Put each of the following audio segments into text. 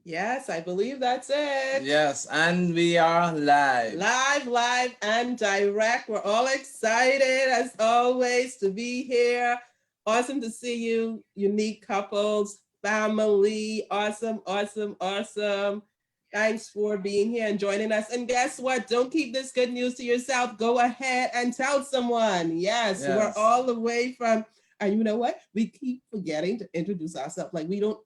Yes, I believe that's it. Yes, and we are live. Live, and direct. We're all excited as always to be here. Awesome to see you, unique couples, family. Awesome. Thanks for being here and joining us. And guess what? Don't keep this good news to yourself. Go ahead and tell someone. Yes, we're Yes. all the way from, and you know what? We keep forgetting to introduce ourselves. Like we don't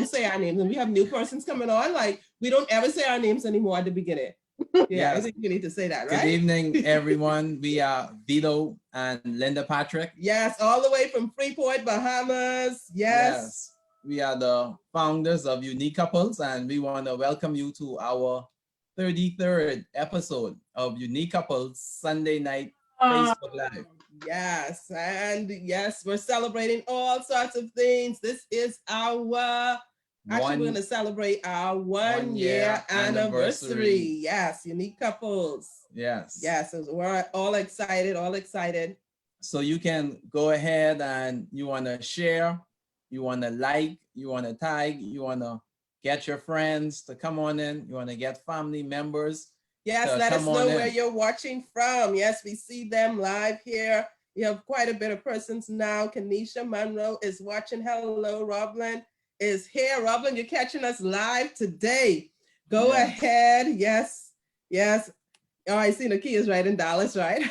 say our names, and we have new persons coming on. Like we don't ever say our names anymore at the beginning. Yeah, I Yes. think you need to say that, Good right? evening, everyone. We are Vito and Linda Patrick. Yes, all the way from Freeport, Bahamas. Yes. We are the founders of Unique Couples, and we want to welcome you to our 33rd episode of Unique Couples Sunday night Facebook Live. Yes, and yes, we're celebrating all sorts of things. This is our actually we're going to celebrate our 1 year anniversary. Yes, unique couples. Yes. Yes, so we're all excited. So you can go ahead and you want to share, you want to like, you want to tag, you want to get your friends to come on in, you want to get family members. Yes, let us know where you're watching from. Yes, we see them live here. You have quite a bit of persons now. Kenesha Monroe is watching. Hello, Roblin is here. Roblin, you're catching us live today. Go ahead. Yes. Oh, I see Nakia is right in Dallas, right?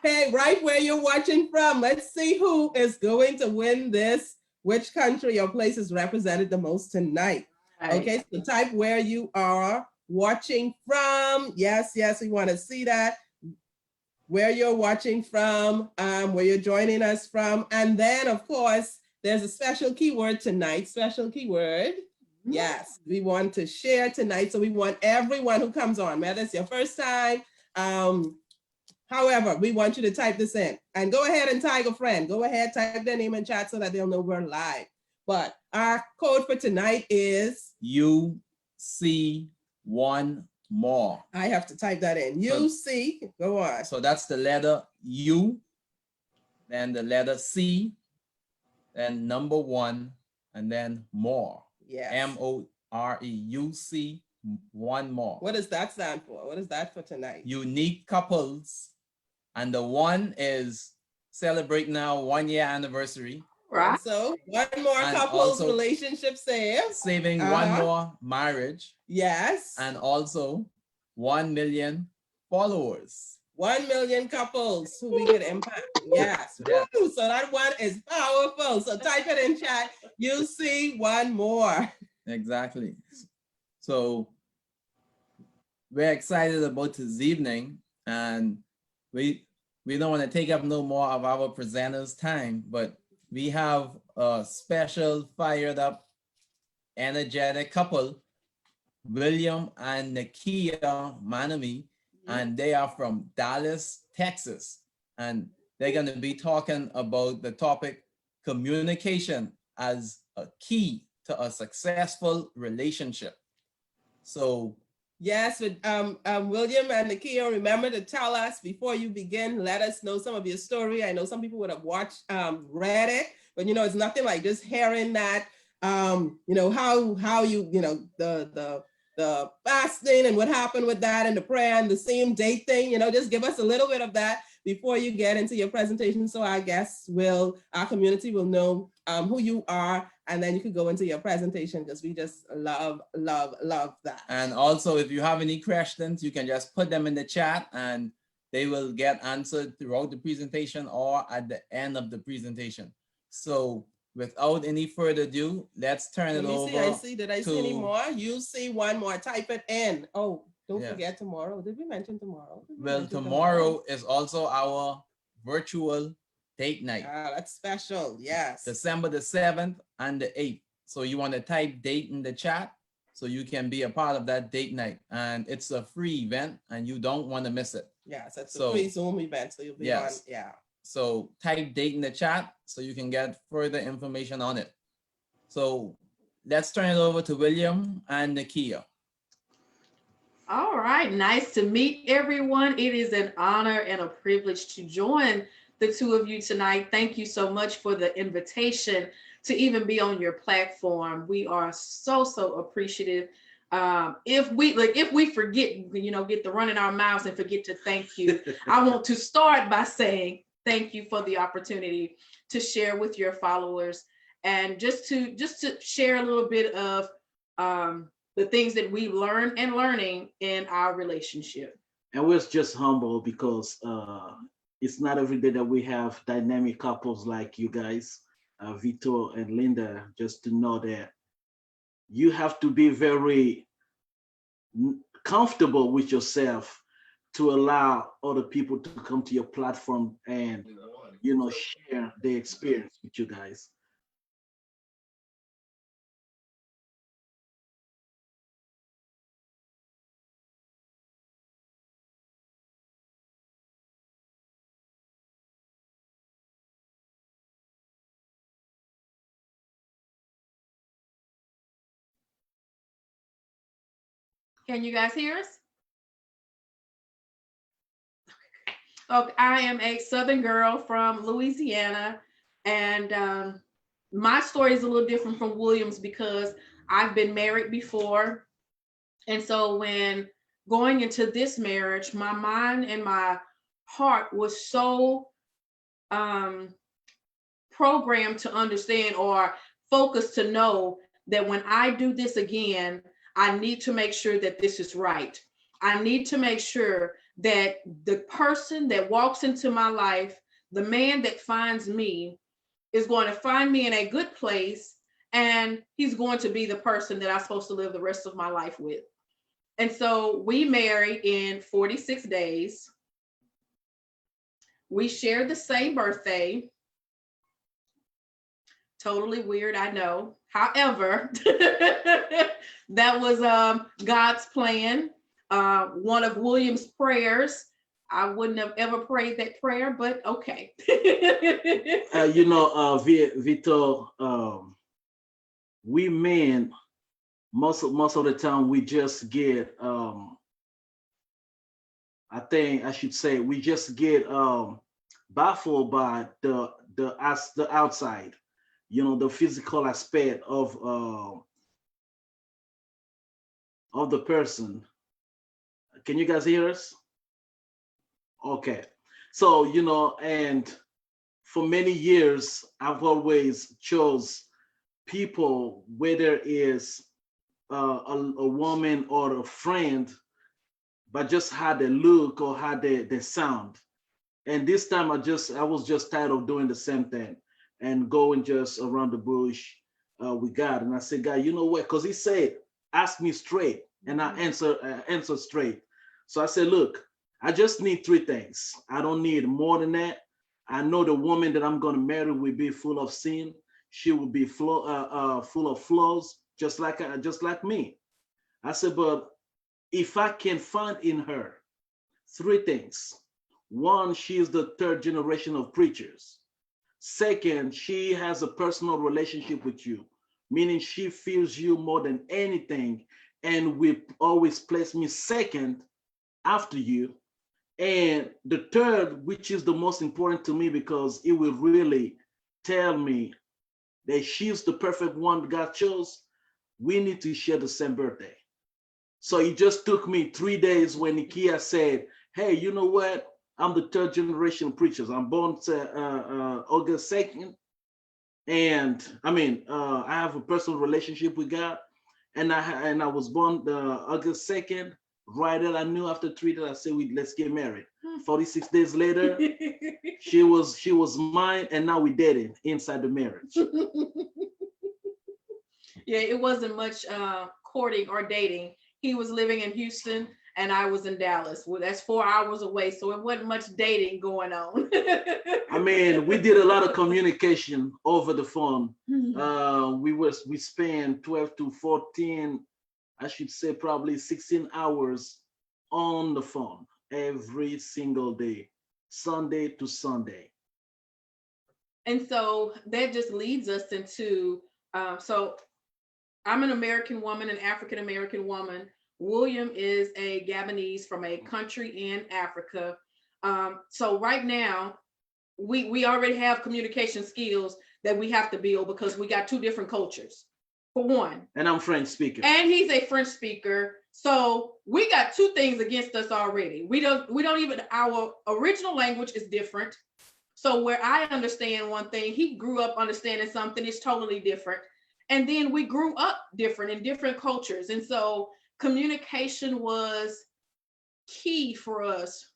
Hey, right where you're watching from. Let's see who is going to win this. Which country or place is represented the most tonight? Right. Okay, so type where you are watching from. Yes, we want to see that. Where you're watching from, where you're joining us from. And then, of course, there's a special keyword tonight. Special keyword. Yes, we want to share tonight. So we want everyone who comes on, whether it's your first time, however, we want you to type this in and go ahead and tag a friend. Go ahead, type their name in chat so that they'll know we're live. But our code for tonight is UC1 more. I have to type that in. UC, go on. So that's the letter U, then the letter C, then number 1, and then more. Yes. MORE, UC1 more. What does that stand for? What is that for tonight? Unique couples. And the 1 is celebrating our 1-year anniversary. Right. So one more and couples relationship saving one more marriage. Yes. And also 1 million followers. 1 million couples who we could impact. Yes. Woo! So that one is powerful. So type it in chat. You see one more. Exactly. So we're excited about this evening, and we don't want to take up no more of our presenters' time, but we have a special, fired up, energetic couple, William and Nakia Manami, and they are from Dallas, Texas. And they're going to be talking about the topic communication as a key to a successful relationship. So yes, William and Nakia, remember to tell us before you begin, let us know some of your story. I know some people would have watched, read it, but it's nothing like just hearing that, how you, the fasting and what happened with that and the prayer and the same date thing, just give us a little bit of that before you get into your presentation. So our guests our community will know who you are, and then you could go into your presentation because we just love that. And also, if you have any questions, you can just put them in the chat and they will get answered throughout the presentation or at the end of the presentation. So without any further ado, let's turn it over. Did I see any more? You see one more, type it in. Oh, don't forget tomorrow. Did we mention tomorrow? Tomorrow is also our virtual date night. That's special. Yes. December the 7th and the 8th. So you want to type date in the chat so you can be a part of that date night. And it's a free event and you don't want to miss it. Yes, it's a free Zoom event. So you'll be on. Yeah. So type date in the chat so you can get further information on it. So let's turn it over to William and Nakia. All right, nice to meet everyone. It is an honor and a privilege to join the two of you tonight. Thank you so much for the invitation to even be on your platform. We are so, so appreciative. If we forget, get the run in our mouths and forget to thank you, I want to start by saying thank you for the opportunity to share with your followers, and just to share a little bit of the things that we learned and learning in our relationship. And we're just humble because it's not every day that we have dynamic couples like you guys, Vito and Linda, just to know that you have to be very comfortable with yourself to allow other people to come to your platform and share their experience with you guys. Can you guys hear us? Okay, I am a Southern girl from Louisiana, and my story is a little different from Williams because I've been married before. And so when going into this marriage, my mind and my heart was so programmed to understand, or focused to know, that when I do this again, I need to make sure that this is right. I need to make sure that the person that walks into my life, the man that finds me, is going to find me in a good place, and he's going to be the person that I'm supposed to live the rest of my life with. And so we married in 46 days. We shared the same birthday. Totally weird, I know. However, that was God's plan. One of William's prayers. I wouldn't have ever prayed that prayer, but okay. Vito, we men, most of the time we just get I think I should say we just get baffled by the outside, the physical aspect of the person. Can you guys hear us? Okay. So, and for many years, I've always chose people, whether it's a woman or a friend, but just how they look or how they sound. And this time I was just tired of doing the same thing and going just around the bush with God. And I said, God, you know what? Because he said, ask me straight, and I answer straight. So I said, look, I just need three things. I don't need more than that. I know the woman that I'm going to marry will be full of sin. She will be full of flaws, just like me. I said, but if I can find in her three things: one, she is the third generation of preachers. Second, she has a personal relationship with you, meaning she feels you more than anything, and will always place me second after you. And the third, which is the most important to me because it will really tell me that she's the perfect one God chose, we need to share the same birthday. So it just took me 3 days when Nikia said, hey, you know what? I'm the third generation preacher. I'm born August 2nd. And I have a personal relationship with God. And I was born August 2nd. Right that I knew after 3 days, I said, let's get married. 46 days later, she was mine, and now we dated inside the marriage. Yeah, it wasn't much courting or dating. He was living in Houston and I was in Dallas. Well, that's 4 hours away, so it wasn't much dating going on. We did a lot of communication over the phone. We spent 12 to 14, I should say probably 16 hours on the phone every single day, Sunday to Sunday. And so that just leads us into, so I'm an American woman, an African American woman. William is a Gabonese from a country in Africa. So right now, we already have communication skills that we have to build because we got two different cultures, for one. And I'm French speaker. And he's a French speaker. So we got two things against us already. We don't even, our original language is different. So where I understand one thing, he grew up understanding something is totally different. And then we grew up different in different cultures. And so communication was key for us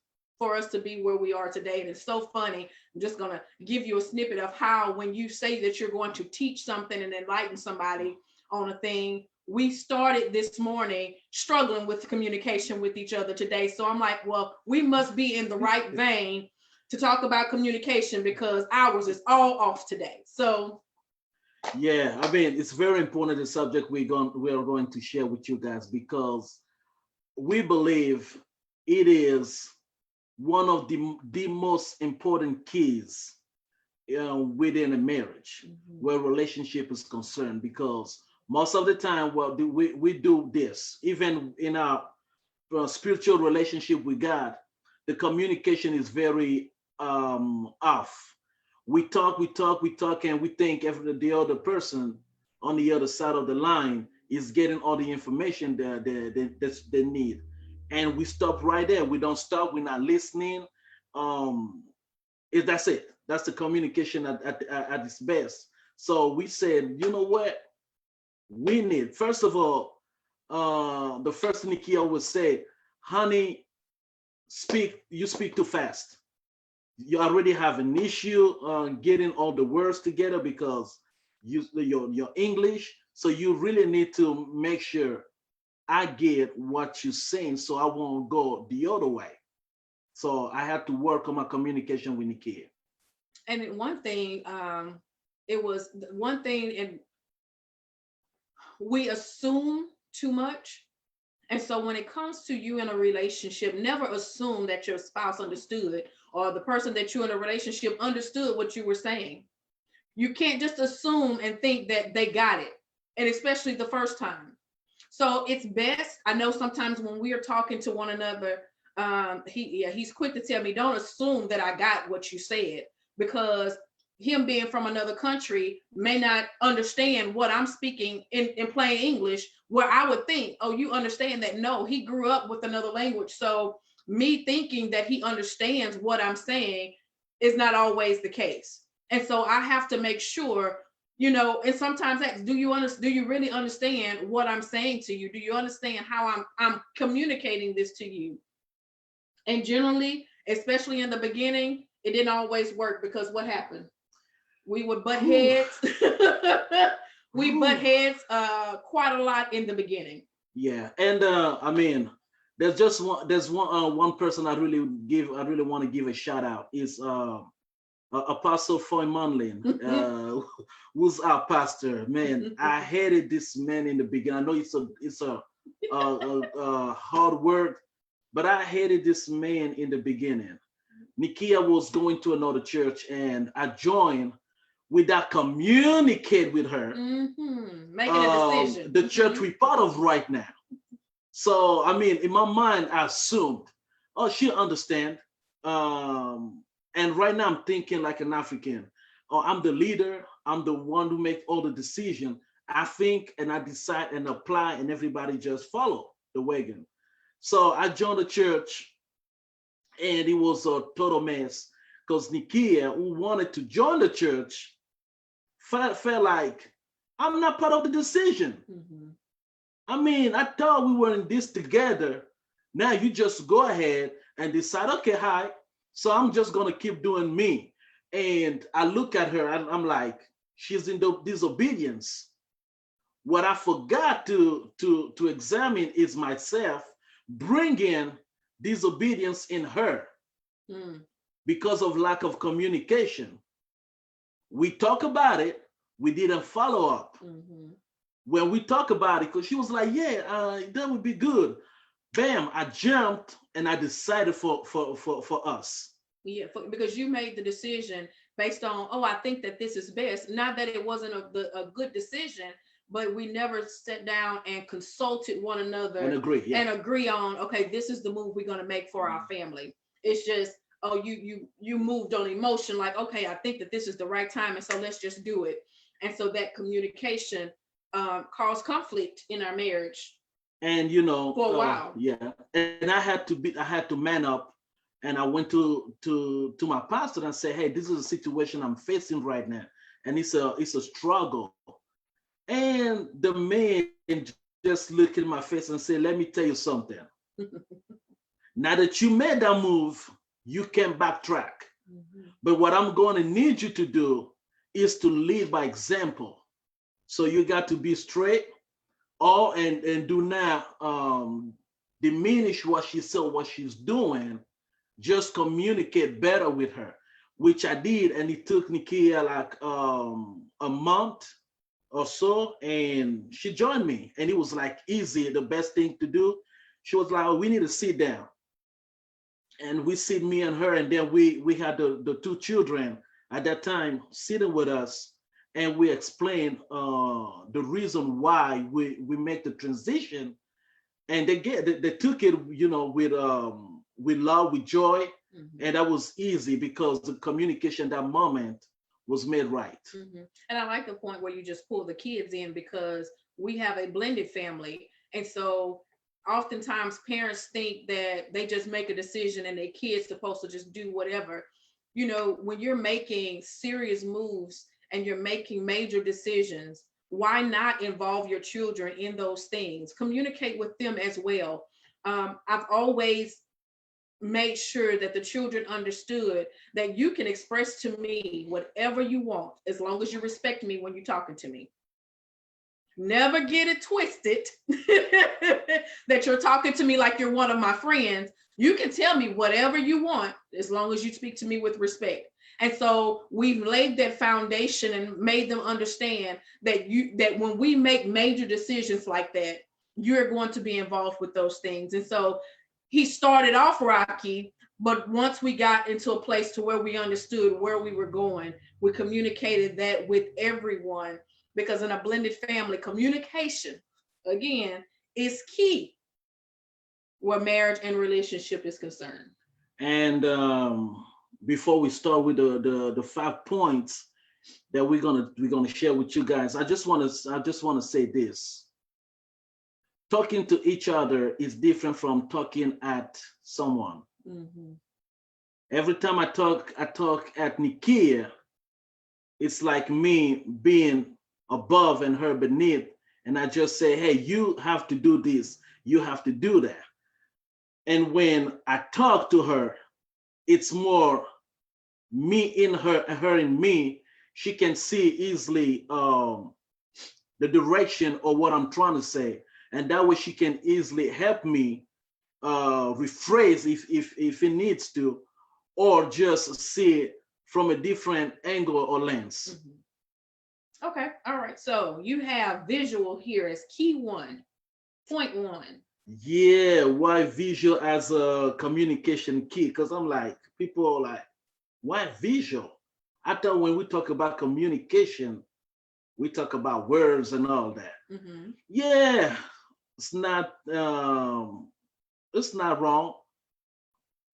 to be where we are today. And it's so funny. I'm just going to give you a snippet of how, when you say that you're going to teach something and enlighten somebody on a thing, we started this morning struggling with communication with each other today. So I'm like, well, we must be in the right vein to talk about communication because ours is all off today. So yeah, I mean, it's very important, the subject we are going to share with you guys, because we believe it is one of the most important keys within a marriage where relationship is concerned, because most of the time, well, we do this, even in our spiritual relationship with God, the communication is very off. We talk, and we think the other person on the other side of the line is getting all the information that they need. And we stop right there. We don't stop. We're not listening. That's it. That's the communication at its best. So we said, you know what? We need, first of all, the first thing Nikia would say, honey, you speak too fast. You already have an issue getting all the words together because your English. So you really need to make sure I get what you're saying, so I won't go the other way. So I had to work on my communication with Nikia. And one thing, it was one thing, and we assume too much. And so when it comes to you in a relationship, never assume that your spouse understood or the person that you're in a relationship understood what you were saying. You can't just assume and think that they got it, and especially the first time. So it's best, I know sometimes when we are talking to one another, he's quick to tell me, don't assume that I got what you said, because him being from another country may not understand what I'm speaking in plain English, where I would think, oh, you understand that. No, he grew up with another language. So me thinking that he understands what I'm saying is not always the case. And so I have to make sure, and sometimes that's, do you really understand what I'm saying to you? Do you understand how I'm communicating this to you? And generally, especially in the beginning, it didn't always work, because what happened? We would butt heads. We butt heads quite a lot in the beginning. Yeah, and I mean, there's one person I really want to give a shout out is Apostle Foy Munlin, who's our pastor. Man, I hated this man in the beginning. I know it's a hard work, but I hated this man in the beginning. Nikia was going to another church, and I joined without communicate with her. Making a decision. The church we part of right now. So I mean, in my mind, I assumed, oh, she'll understand. And right now I'm thinking like an African. Oh, I'm the leader. I'm the one who makes all the decision. I think and I decide and apply, and everybody just follow the wagon. So I joined the church, and it was a total mess, because Nikia, who wanted to join the church, felt like I'm not part of the decision. I mean, I thought we were in this together. Now you just go ahead and decide, okay, hi. So I'm just gonna keep doing me. And I look at her and I'm like, she's in disobedience. What I forgot to examine is myself, bringing disobedience in her because of lack of communication. We talk about it, we didn't follow up. When we talk about it, because she was like, yeah, that would be good. Bam, I jumped and I decided for us. Yeah, because you made the decision based on, oh, I think that this is best. Not that it wasn't a good decision, but we never sat down and consulted one another and agree on, okay, this is the move we're going to make for our family. It's just, oh, you moved on emotion, like, okay, I think that this is the right time, and so let's just do it. And so that communication caused conflict in our marriage. And you know, For a while. yeah. And I had to man up, and I went to my pastor and said, hey, this is a situation I'm facing right now, and it's a struggle. And the man just looked in my face and said, let me tell you something. Now that you made that move, you can backtrack. But what I'm going to need you to do is to lead by example. So you got to be straight, and do not diminish what she said, what she's doing. Just communicate better with her, which I did, and it took Nikia like a month or so, and she joined me, and it was like easy, the best thing to do. She was like, oh, we need to sit down, and we sit, me and her, and then we had the two children at that time sitting with us, and we explained the reason why we make the transition, and they took it, you know, with love, with joy, and that was easy because the communication that moment was made right. And I like the point where you just pull the kids in, because we have a blended family, and so oftentimes parents think that they just make a decision and their kids supposed to just do whatever. You know, when you're making serious moves and you're making major decisions, why not involve your children in those things? Communicate with them as well. I've always made sure that the children understood that you can express to me whatever you want, as long as you respect me when you're talking to me. Never get it twisted that you're talking to me like you're one of my friends. You can tell me whatever you want, as long as you speak to me with respect. And so we've laid that foundation and made them understand that when we make major decisions like that, you're going to be involved with those things. And so he started off rocky, but once we got into a place to where we understood where we were going, we communicated that with everyone, because in a blended family, communication, again, is key where marriage and relationship is concerned. And before we start with the 5 points that we're gonna share with you guys, I just want to say this: talking to each other is different from talking at someone. Every time I talk at Nikia, it's like me being above and her beneath, and I just say, hey, you have to do this, you have to do that. And when I talk to her, it's more me in her, her in me. She can see easily the direction of what I'm trying to say, and that way she can easily help me rephrase if it needs to, or just see it from a different angle or lens. Okay, all right. So you have visual here as key one, point one. Yeah, why visual as a communication key? Because I'm like, people are like, why visual? I thought when we talk about communication, we talk about words and all that. Yeah, it's not wrong,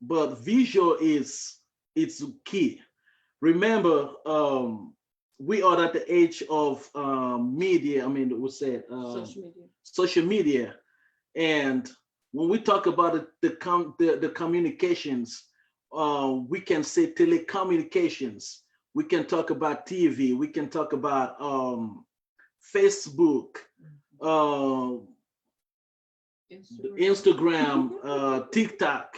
but visual it's key. Remember, we are at the age of media. I mean, we said social media, and when we talk about the communications, we can say telecommunications. We can talk about TV. We can talk about Facebook, Instagram, TikTok.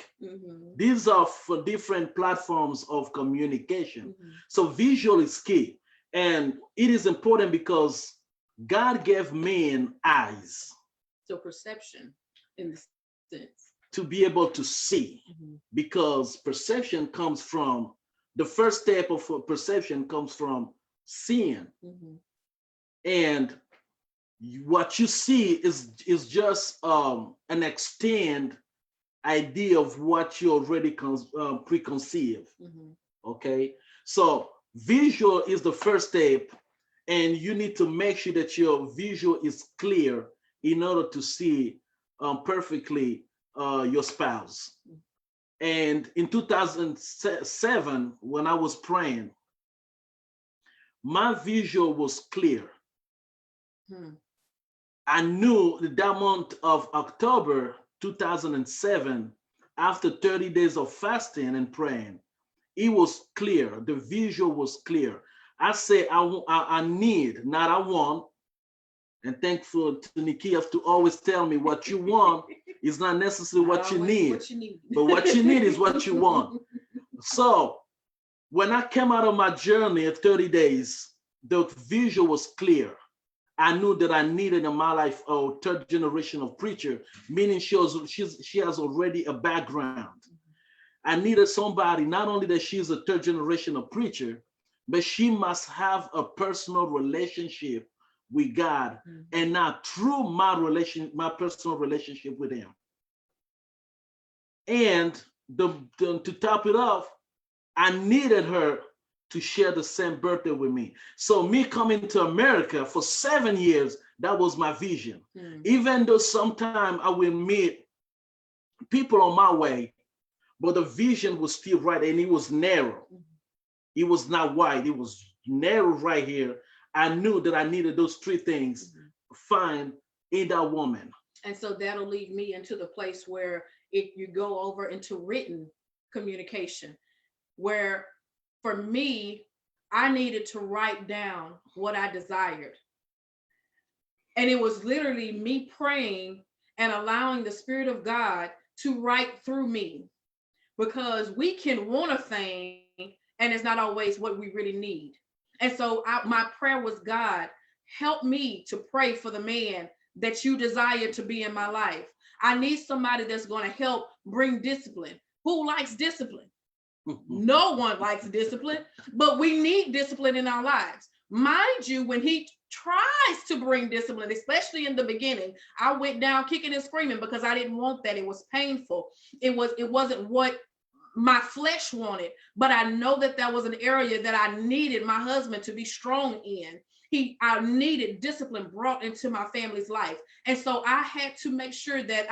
These are for different platforms of communication. So visual is key. And it is important because God gave man eyes. So perception in the sense. To be able to see, because perception comes from, the first step of perception comes from seeing. And what you see is just an extend idea of what you already preconceive. Okay, so visual is the first step, and you need to make sure that your visual is clear in order to see perfectly your spouse. And in 2007, when I was praying, my visual was clear. I knew that month of October 2007, after 30 days of fasting and praying, it was clear. The visual was clear. I say I need, not I want. And thankful to Nikia to always tell me what you want is not necessarily what you need, but what you need is what you want. So when I came out of my journey of 30 days, the visual was clear. I knew that I needed in my life a third generation of preacher, meaning she has already a background. I needed somebody, not only that she's a third generation of preacher, but she must have a personal relationship with God, and not through my personal relationship with him. And to top it off, I needed her to share the same birthday with me. So me coming to America for 7 years, that was my vision. Even though sometimes I will meet people on my way, but the vision was still right, and it was narrow. It was not wide, it was narrow right here. I knew that I needed those three things find in that woman. And so that'll lead me into the place where you go over into written communication, where for me, I needed to write down what I desired. And it was literally me praying and allowing the Spirit of God to write through me, because we can want a thing and it's not always what we really need. And so my prayer was, God, help me to pray for the man that you desire to be in my life. I need somebody that's going to help bring discipline. Who likes discipline? No one likes discipline, but we need discipline in our lives. Mind you, when he tries to bring discipline, especially in the beginning, I went down kicking and screaming because I didn't want that. It was painful. It wasn't what my flesh wanted, but I know that was an area that I needed my husband to be strong in. I needed discipline brought into my family's life. And so I had to make sure that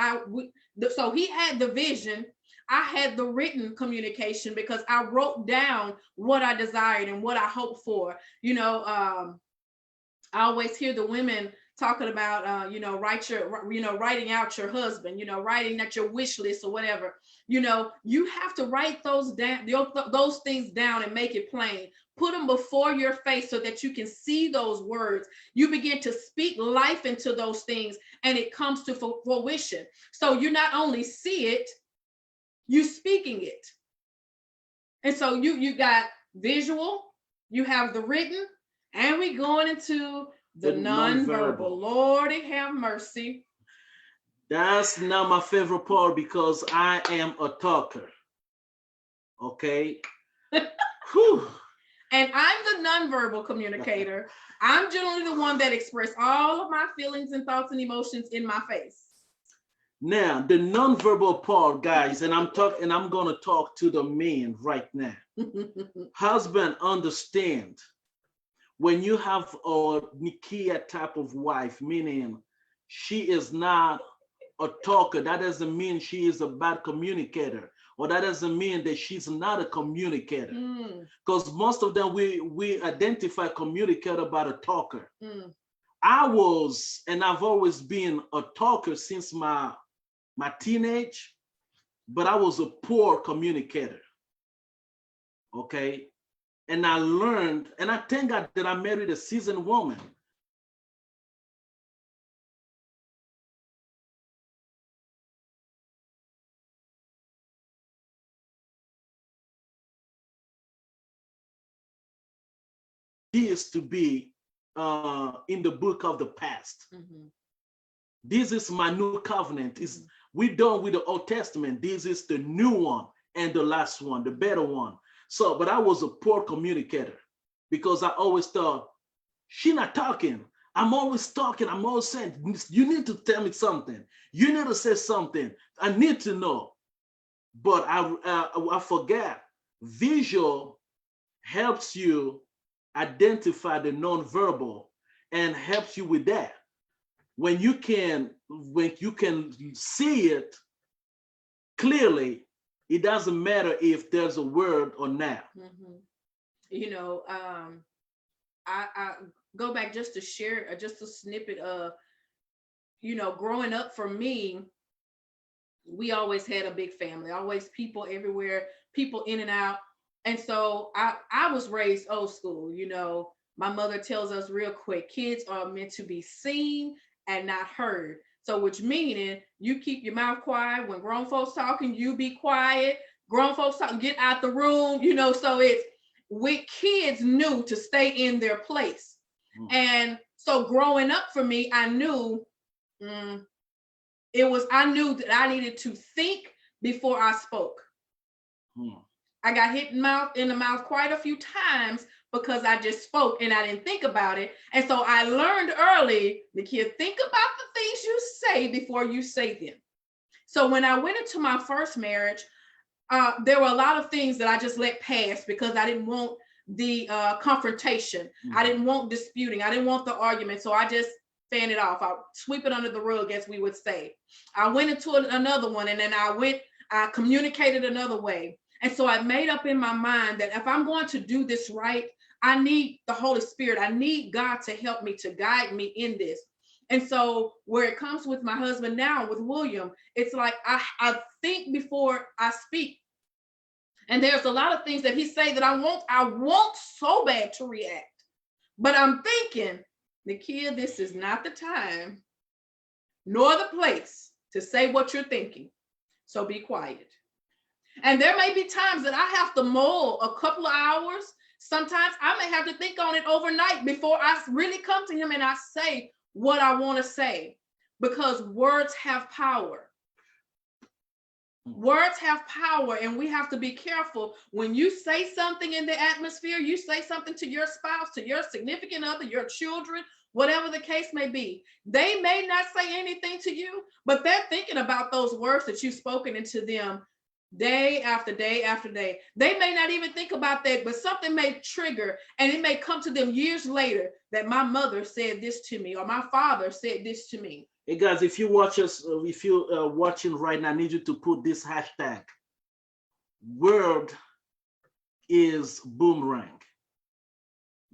so he had the vision, I had the written communication, because I wrote down what I desired and what I hoped for. I always hear the women talking about, writing out your husband, writing out your wish list or whatever. You have to write those things down and make it plain. Put them before your face so that you can see those words. You begin to speak life into those things, and it comes to fruition. So you not only see it, you speaking it. And so you got visual, you have the written, and we going into the nonverbal. Lordy have mercy. That's not my favorite part, because I am a talker. Okay. Whew. And I'm the nonverbal communicator. I'm generally the one that express all of my feelings and thoughts and emotions in my face. Now, the nonverbal part, guys, and I'm going to talk to the men right now. Husband, understand, when you have a Nikia type of wife, meaning she is not a talker, that doesn't mean she is a bad communicator, or that doesn't mean that she's not a communicator. Because most of them, we identify communicator by a talker. I've always been a talker since my teenage, but I was a poor communicator. Okay. And I learned, and I thank God that I married a seasoned woman. He is to be in the book of the past. This is my new covenant. We're done with the Old Testament. This is the new one and the last one, the better one. So, but I was a poor communicator, because I always thought, she's not talking. I'm always talking. I'm always saying, you need to tell me something. You need to say something. I need to know. But I forget. Visual helps you identify the nonverbal and helps you with that. When you can see it clearly, it doesn't matter if there's a word or not. Mhm. You know, I go back just to share just a snippet of, you know, growing up for me, we always had a big family, always people everywhere, people in and out. And so I was raised old school, you know. My mother tells us real quick, kids are meant to be seen and not heard. So which meaning you keep your mouth quiet when grown folks talking, you be quiet. Grown folks talking, get out the room, you know. So it's we kids knew to stay in their place. And so growing up for me, I knew I knew that I needed to think before I spoke. I got hit in the mouth quite a few times because I just spoke and I didn't think about it. And so I learned early, the kid, think about the things you say before you say them. So when I went into my first marriage, there were a lot of things that I just let pass because I didn't want the confrontation. I didn't want disputing. I didn't want the argument. So I just fan it off. I'll sweep it under the rug, as we would say. I went into another one, and then I communicated another way. And so I made up in my mind that if I'm going to do this right, I need the Holy Spirit. I need God to help me, to guide me in this. And so where it comes with my husband now, with William, it's like I think before I speak. And there's a lot of things that he say that I want so bad to react. But I'm thinking, Nakia, this is not the time nor the place to say what you're thinking. So be quiet. And there may be times that I have to mull a couple of hours. Sometimes I may have to think on it overnight before I really come to him and I say what I want to say, because words have power. Words have power, and we have to be careful when you say something in the atmosphere. You say something to your spouse, to your significant other, your children, whatever the case may be. They may not say anything to you, but they're thinking about those words that you've spoken into them day after day after day. They may not even think about that, but something may trigger, and it may come to them years later that my mother said this to me, or my father said this to me. Hey guys, if you watch us, if you're watching right now, I need you to put this hashtag. Word is boomerang.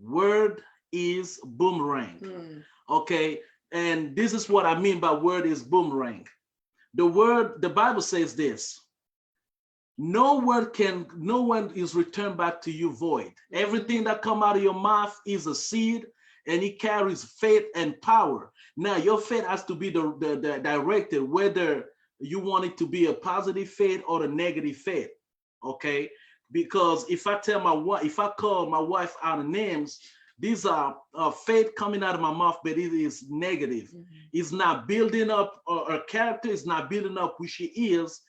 Word is boomerang. Okay, and this is what I mean by word is boomerang. The Bible says this. No one is returned back to you void. Everything that come out of your mouth is a seed, and it carries faith and power. Now, your faith has to be the directed, whether you want it to be a positive faith or a negative faith. Okay, because if I call my wife out of names, these are faith coming out of my mouth, but it is negative. It's not building up her character. It's not building up who she is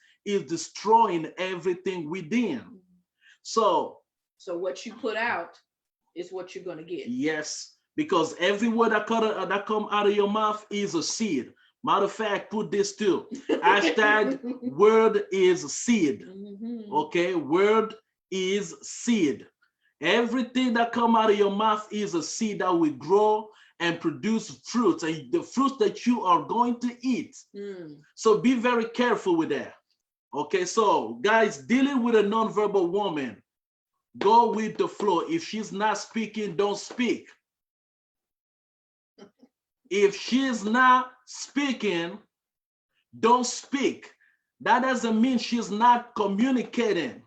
destroying everything within. So what you put out is what you're going to get. Yes, because every word that come out of your mouth is a seed. Matter of fact, put this too. Hashtag word is seed. Okay, word is seed. Everything that come out of your mouth is a seed that will grow and produce fruits, and the fruits that you are going to eat. So be very careful with that. Okay, so guys, dealing with a nonverbal woman, go with the flow. If she's not speaking, don't speak. If she's not speaking, don't speak. That doesn't mean she's not communicating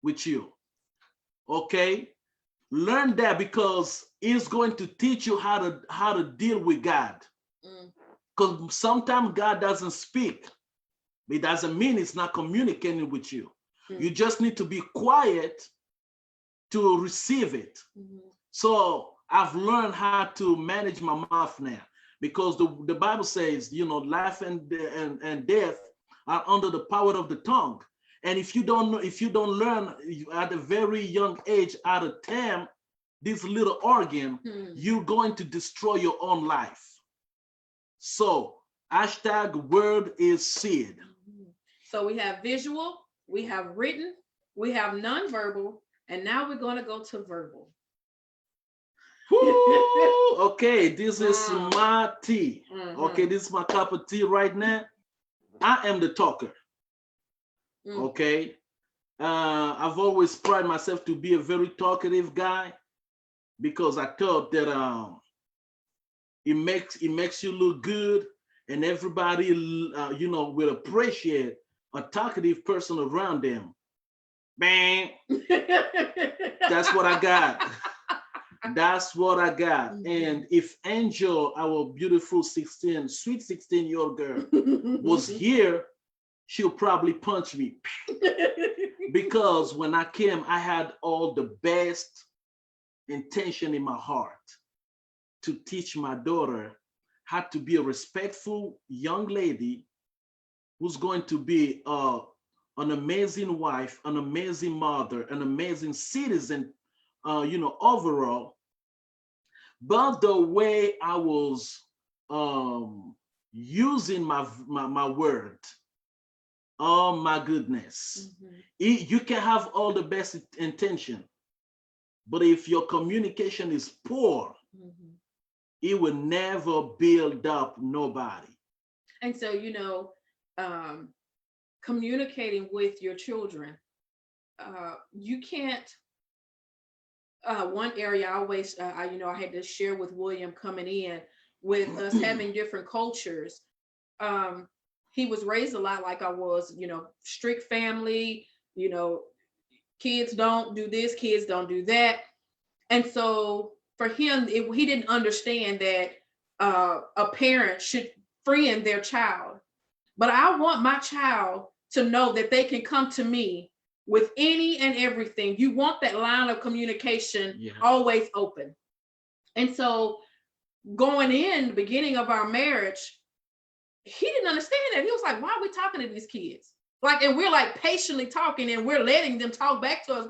with you. Okay, learn that, because it's going to teach you how to deal with God. Because sometimes God doesn't speak. It doesn't mean it's not communicating with you. You just need to be quiet to receive it. So I've learned how to manage my mouth now, because the Bible says, you know, life and death are under the power of the tongue. And if you don't learn at a very young age how to tame this little organ, you're going to destroy your own life. So hashtag word is seed. So we have visual, we have written, we have nonverbal, and now we're going to go to verbal. Woo! Okay, this is my tea. Okay, this is my cup of tea right now. I am the talker. Okay, I've always prided myself to be a very talkative guy because I thought that it makes you look good, and everybody will appreciate a talkative person around them. Bang, that's what I got. That's what I got. And if Angel, our beautiful sweet 16-year-old girl, was here, she'll probably punch me. Because when I came, I had all the best intention in my heart to teach my daughter how to be a respectful young lady who's going to be an amazing wife, an amazing mother, an amazing citizen, overall. But the way I was using my word, oh my goodness, you can have all the best intention, but if your communication is poor, it will never build up nobody. And so, communicating with your children, you can't. One area I always, I had to share with William coming in with us having different cultures. He was raised a lot like I was, strict family, kids don't do this, kids don't do that. And so for him, he didn't understand that a parent should friend their child. But I want my child to know that they can come to me with any and everything. You want that line of communication always open. And so going in the beginning of our marriage, he didn't understand that. He was like, why are we talking to these kids? Like, and we're like patiently talking and we're letting them talk back to us.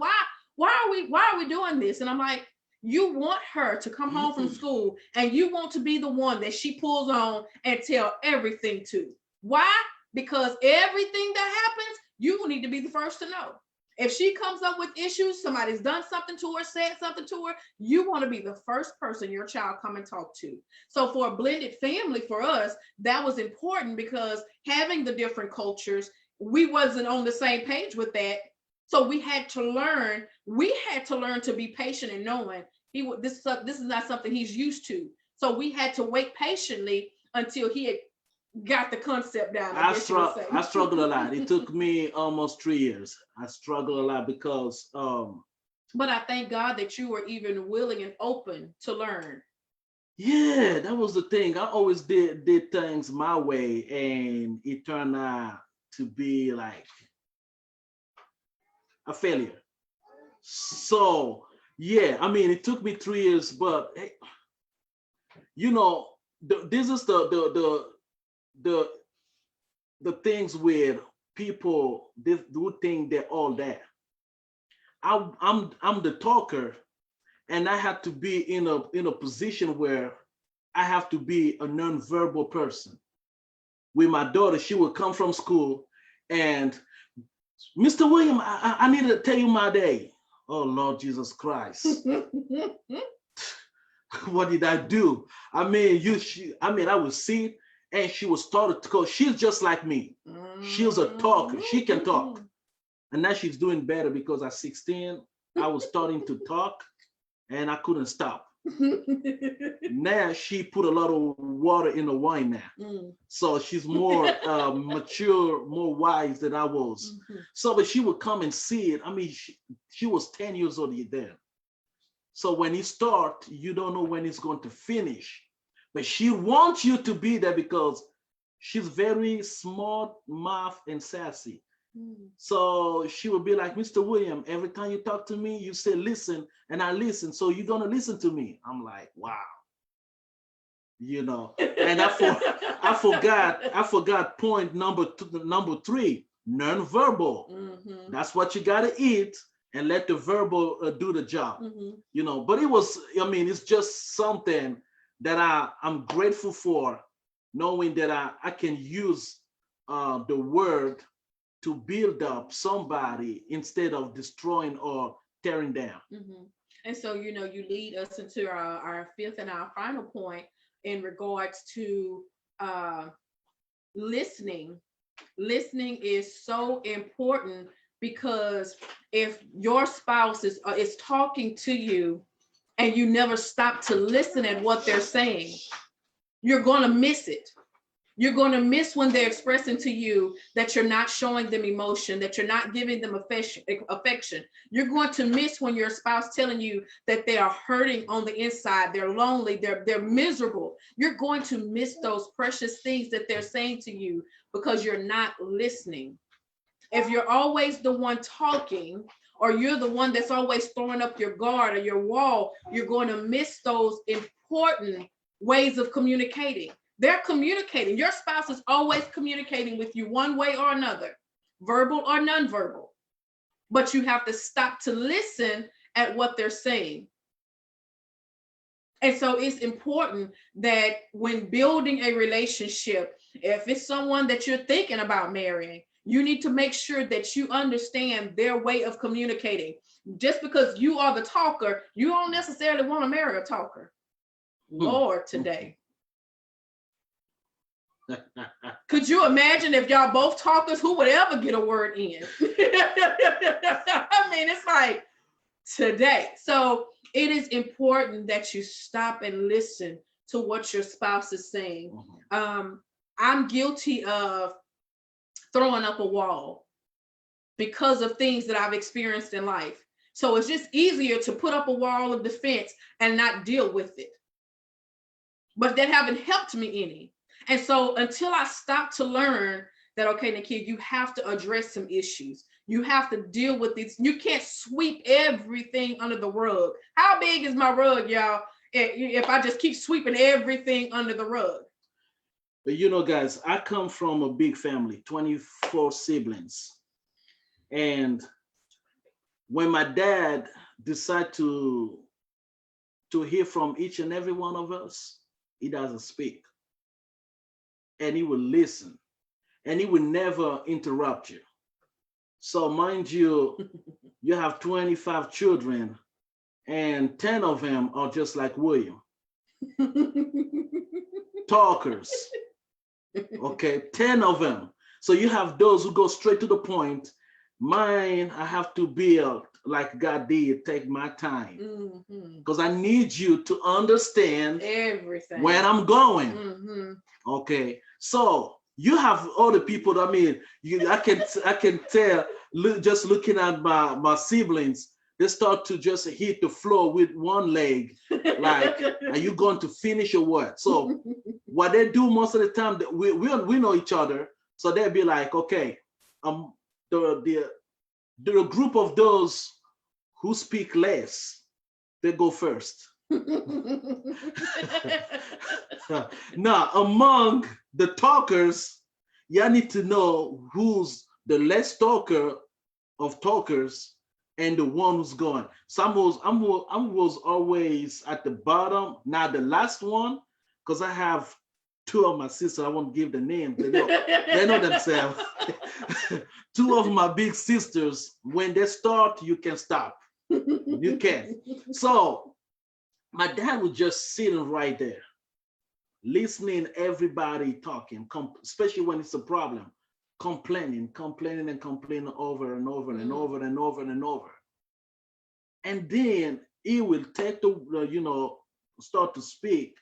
Why are we doing this? And I'm like, you want her to come home from school and you want to be the one that she pulls on and tell everything to. Why? Because everything that happens, you need to be the first to know. If she comes up with issues, somebody's done something to her, said something to her, you want to be the first person your child come and talk to. So for a blended family, for us, that was important because having the different cultures, we wasn't on the same page with that. So we had to learn to be patient and knowing this is not something he's used to. So we had to wait patiently until he had got the concept down. I struggled a lot. It took me almost 3 years. I struggled a lot because but I thank God that you were even willing and open to learn. Yeah, that was the thing. I always did things my way, and it turned out to be like a failure. So yeah, I mean, it took me 3 years, but hey, this is the things where people they do think they're all that. I'm the talker, and I have to be in a position where I have to be a nonverbal person. With my daughter, she would come from school and Mr. William, I need to tell you my day. Oh Lord Jesus Christ. What did I do? I mean, I would sit and she was started to go. She's just like me. She's a talker. She can talk. And now she's doing better because at 16, I was starting to talk and I couldn't stop. Now she put a lot of water in the wine now. So she's more mature, more wise than I was. So, but she would come and see it. I mean, she was 10 years old then. So when it starts, you don't know when it's going to finish. But she wants you to be there because she's very smart, mouth, and sassy. So she would be like, Mr. William, every time you talk to me, you say, listen, and I listen. So you're going to listen to me. I'm like, wow. And I forgot point number 3, nonverbal. That's what you got to eat and let the verbal do the job. But it's just something that I'm grateful for, knowing that I can use the word to build up somebody instead of destroying or tearing down. And so, you lead us into our fifth and our final point in regards to listening. Listening is so important because if your spouse is talking to you and you never stop to listen at what they're saying, you're going to miss it. You're going to miss when they're expressing to you that you're not showing them emotion, that you're not giving them affection. You're going to miss when your spouse telling you that they are hurting on the inside, they're lonely, they're miserable. You're going to miss those precious things that they're saying to you because you're not listening. If you're always the one talking, or you're the one that's always throwing up your guard or your wall, you're going to miss those important ways of communicating. They're communicating. Your spouse is always communicating with you one way or another, verbal or nonverbal. But you have to stop to listen at what they're saying. And so it's important that when building a relationship, if it's someone that you're thinking about marrying, you need to make sure that you understand their way of communicating. Just because you are the talker, you don't necessarily want to marry a talker. Lord, today. Could you imagine if y'all both talkers, who would ever get a word in? I mean, it's like today. So it is important that you stop and listen to what your spouse is saying. I'm guilty of throwing up a wall because of things that I've experienced in life. So it's just easier to put up a wall of defense and not deal with it. But that haven't helped me any. And so until I stop to learn that, okay, Nakia, you have to address some issues. You have to deal with these. You can't sweep everything under the rug. How big is my rug, y'all? If I just keep sweeping everything under the rug. But you know, guys, I come from a big family, 24 siblings. And when my dad decided to hear from each and every one of us, he doesn't speak. And he will listen. And he will never interrupt you. So mind you, you have 25 children and 10 of them are just like William. Talkers. Okay, 10 of them. So you have those who go straight to the point. Mine, I have to build like God did, take my time. Because I need you to understand everything where I'm going. Okay, so you have other people. I mean, I can tell. Just looking at my siblings, they start to just hit the floor with one leg. Like, are you going to finish or what? So what they do most of the time, we know each other. So they'll be like, okay, the group of those who speak less, they go first. Now, among the talkers, you need to know who's the less talker of talkers and the one who's going. I was always at the bottom, not the last one, because I have two of my sisters. I won't give the name. They know themselves. Two of my big sisters, when they start, you can stop. You can. So my dad was just sitting right there, listening everybody talking, especially when it's a problem, complaining over and over and over and over and over. And then he will take start to speak,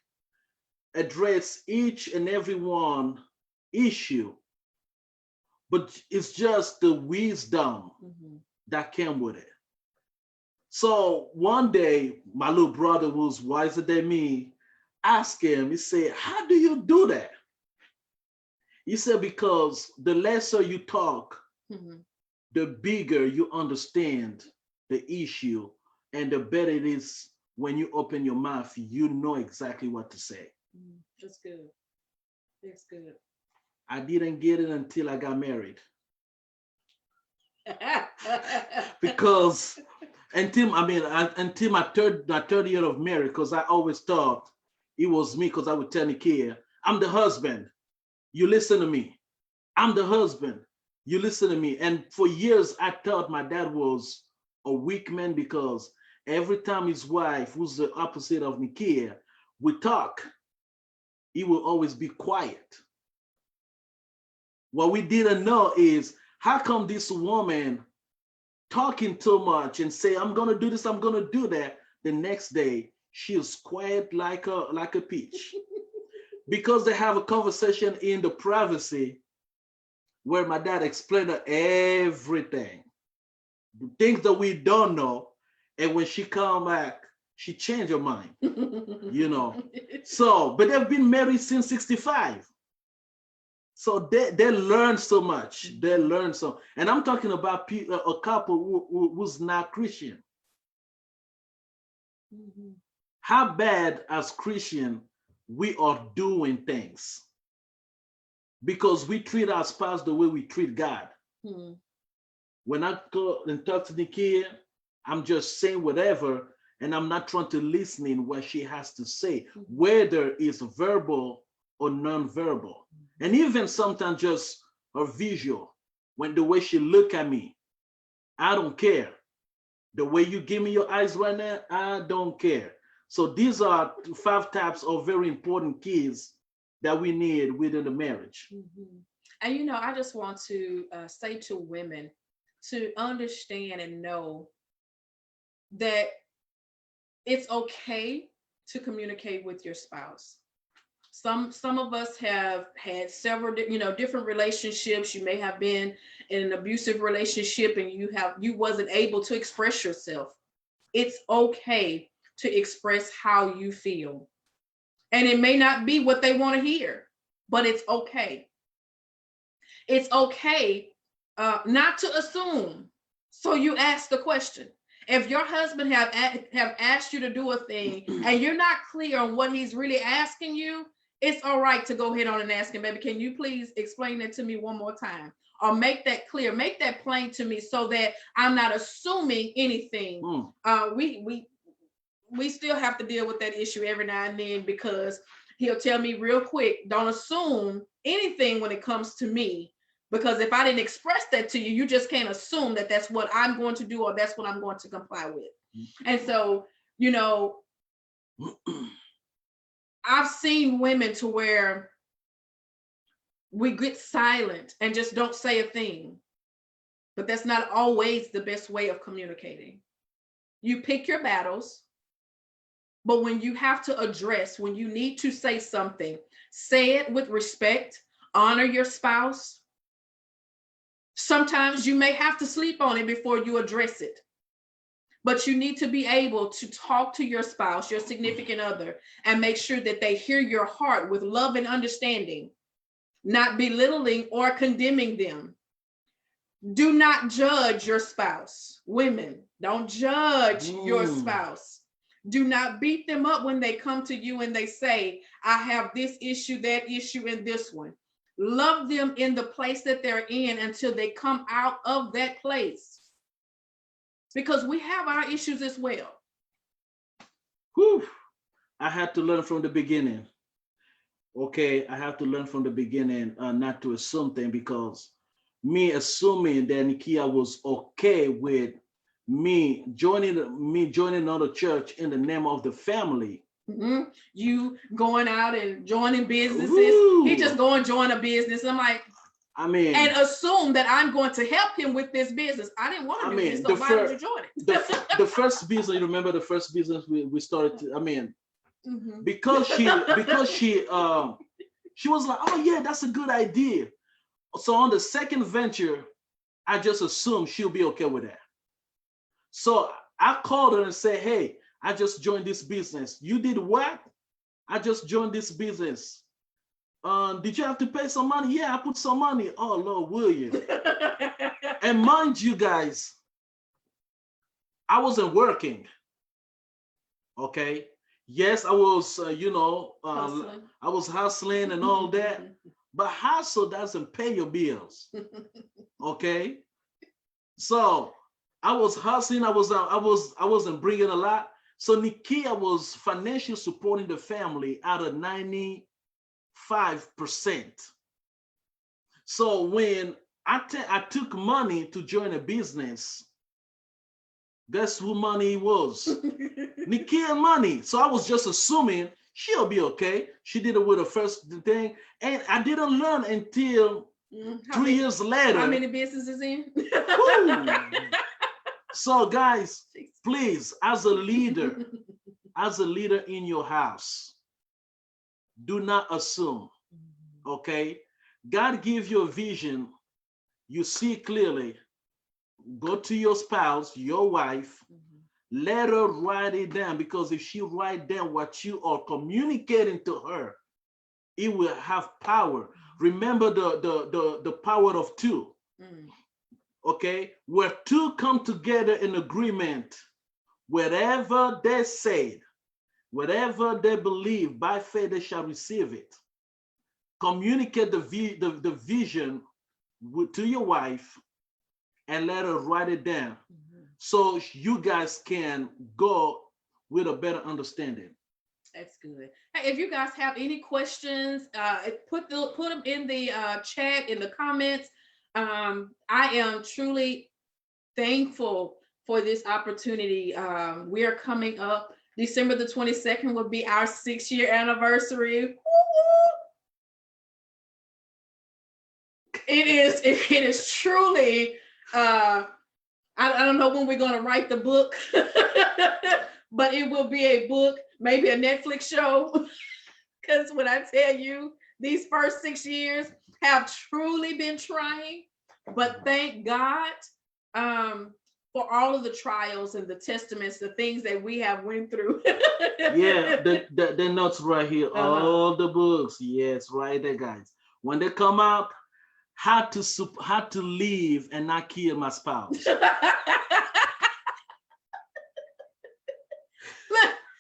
address each and every one issue, but it's just the wisdom that came with it. So one day, my little brother, who's wiser than me, asked him, he said, how do you do that? He said, because the lesser you talk, the bigger you understand the issue, and the better it is when you open your mouth, you know exactly what to say. That's good. That's good. I didn't get it until I got married. Because until my third year of marriage, because I always thought it was me, because I would tell Nakia, I'm the husband, you listen to me. I'm the husband, you listen to me. And for years, I thought my dad was a weak man, because every time his wife, who's the opposite of Nakia, would talk, he will always be quiet. What we didn't know is, how come this woman talking too much and say, I'm gonna do this, I'm gonna do that. The next day, she is quiet like a peach. Because they have a conversation in the privacy where my dad explained her everything, the things that we don't know. And when she come back, she changed her mind, you know. So, but they've been married since 65. So they learn so much. They learn so, and I'm talking about a couple who's not Christian. Mhm. How bad as Christian we are doing things because we treat our spouse the way we treat God. Mhm. When I go and talk to Nikia, I'm just saying whatever, and I'm not trying to listen in what she has to say, whether it's verbal or non-verbal. And even sometimes just her visual, when the way she look at me, I don't care. The way you give me your eyes right now, I don't care. So these are 5 types of very important keys that we need within the marriage. Mhm. And you know, I just want to say to women to understand and know that it's okay to communicate with your spouse. Some of us have had several different relationships. You may have been in an abusive relationship and you wasn't able to express yourself. It's okay to express how you feel, and it may not be what they want to hear, but it's okay. It's okay not to assume. So you ask the question. If your husband have asked you to do a thing and you're not clear on what he's really asking you, it's all right to go ahead on and ask him, baby, can you please explain that to me one more time? Or make that clear, make that plain to me so that I'm not assuming anything. We still have to deal with that issue every now and then because he'll tell me real quick, don't assume anything when it comes to me. Because if I didn't express that to you, you just can't assume that that's what I'm going to do or that's what I'm going to comply with. And so, I've seen women to where we get silent and just don't say a thing. But that's not always the best way of communicating. You pick your battles. But when you have to address, when you need to say something, say it with respect, honor your spouse. Sometimes you may have to sleep on it before you address it. But you need to be able to talk to your spouse, your significant other, and make sure that they hear your heart with love and understanding, not belittling or condemning them. Do not judge your spouse. Women, don't judge your spouse. Do not beat them up when they come to you and they say, I have this issue, that issue, and this one. Love them in the place that they're in until they come out of that place. Because we have our issues as well. Whew. I had to learn from the beginning. Okay, I have to learn from the beginning not to assume things, because me assuming that Nikia was okay with me joining another church in the name of the family. Mm-hmm. You going out and joining businesses. Ooh. He just go and join a business. I'm like, and assume that I'm going to help him with this business. I didn't want to do this, so why did you join it? the first business, you remember the first business we started, because she was like, oh yeah, that's a good idea. So on the second venture, I just assumed she'll be okay with that. So I called her and said, hey, I just joined this business. You did what? I just joined this business. Did you have to pay some money? Yeah, I put some money. Oh, Lord William. And mind you guys, I wasn't working. Okay. Yes, I was, I was hustling and all that. But hustle doesn't pay your bills. Okay. So I was hustling. I wasn't bringing a lot. So Nikia was financially supporting the family out of 95%. So when I took money to join a business, guess who money was? Nikia money. So I was just assuming she'll be okay. She did it with the first thing. And I didn't learn until 3 years later. How many businesses in? So guys, please, as a leader in your house, do not assume, okay? God give you a vision, you see clearly, go to your spouse, your wife, let her write it down, because if she write down what you are communicating to her, it will have power. Remember the power of two. Okay, where two come together in agreement, whatever they say, whatever they believe, by faith they shall receive it. Communicate the vision to your wife and let her write it down, so you guys can go with a better understanding. That's good. Hey, if you guys have any questions, put them in the chat, in the comments. I am truly thankful for this opportunity. We are coming up. December the 22nd will be our 6-year anniversary. It is truly, I don't know when we're going to write the book, but it will be a book, maybe a Netflix show. Because when I tell you, these first 6 years have truly been trying, but thank God for all of the trials and the testaments, the things that we have went through. Yeah, the notes right here, all the books. Yes, right there, guys. When they come out, how to live and not kill my spouse. Look,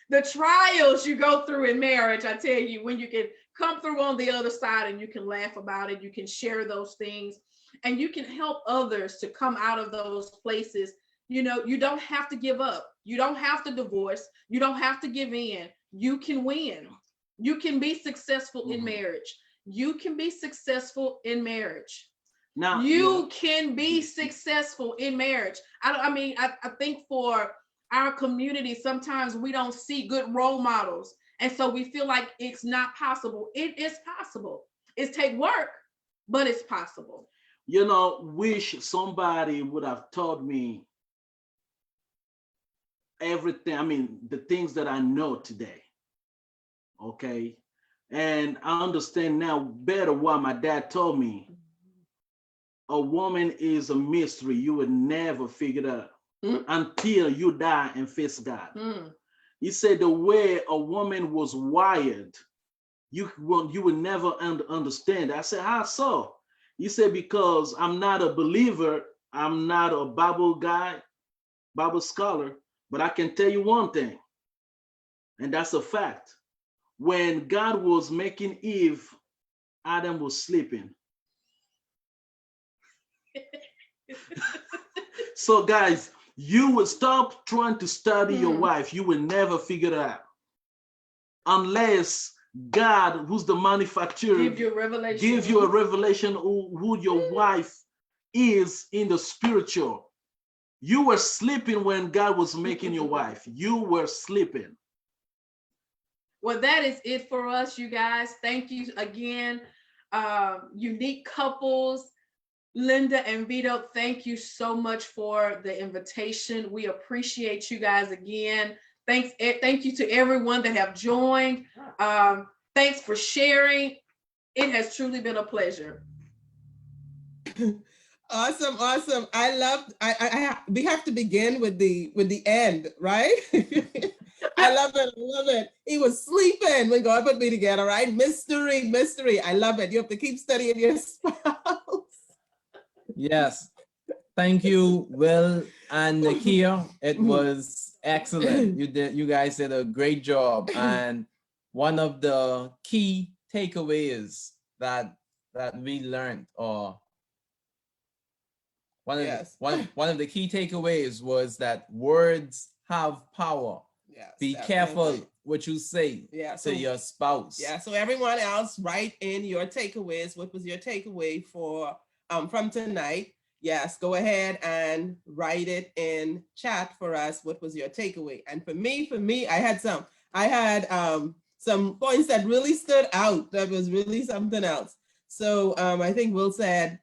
the trials you go through in marriage, I tell you, when you can come through on the other side and you can laugh about it, you can share those things, and you can help others to come out of those places. You know, you don't have to give up. You don't have to divorce. You don't have to give in. You can win. You can be successful in marriage. You can be successful in marriage. Now you can be successful in marriage. I think for our community, sometimes we don't see good role models, and so we feel like it's not possible. It is possible. It takes work, but it's possible. You know, wish somebody would have taught me everything. I mean, the things that I know today. Okay. And I understand now better why my dad told me a woman is a mystery. You would never figure it out until you die and face God. He said the way a woman was wired, you would never understand. I said, how so? He said, because I'm not a believer. I'm not a Bible guy, Bible scholar, but I can tell you one thing, and that's a fact. When God was making Eve, Adam was sleeping. So guys, you will stop trying to study your wife. You will never figure it out. Unless God, who's the manufacturer, give you a revelation who your wife is in the spiritual. You were sleeping when God was making your wife. You were sleeping. Well, that is it for us, you guys. Thank you again. Unique Couples, Linda and Vito, thank you so much for the invitation. We appreciate you guys again. Thank you to everyone that have joined. Thanks for sharing. It has truly been a pleasure. Awesome. We have to begin with the end, right? I love it. He was sleeping when God put me together, right? Mystery. I love it. You have to keep studying your spouse. Yes. Thank you, Will and Nakia. It was excellent. You guys did a great job. And one of the key takeaways that we learned, or one of the key takeaways was that words have power. Yes, be careful what you say to your spouse. Yeah. So everyone else, write in your takeaways. What was your takeaway for from tonight? Yes, go ahead and write it in chat for us. What was your takeaway? And for me, I had some points that really stood out. That was really something else. So I think Will said,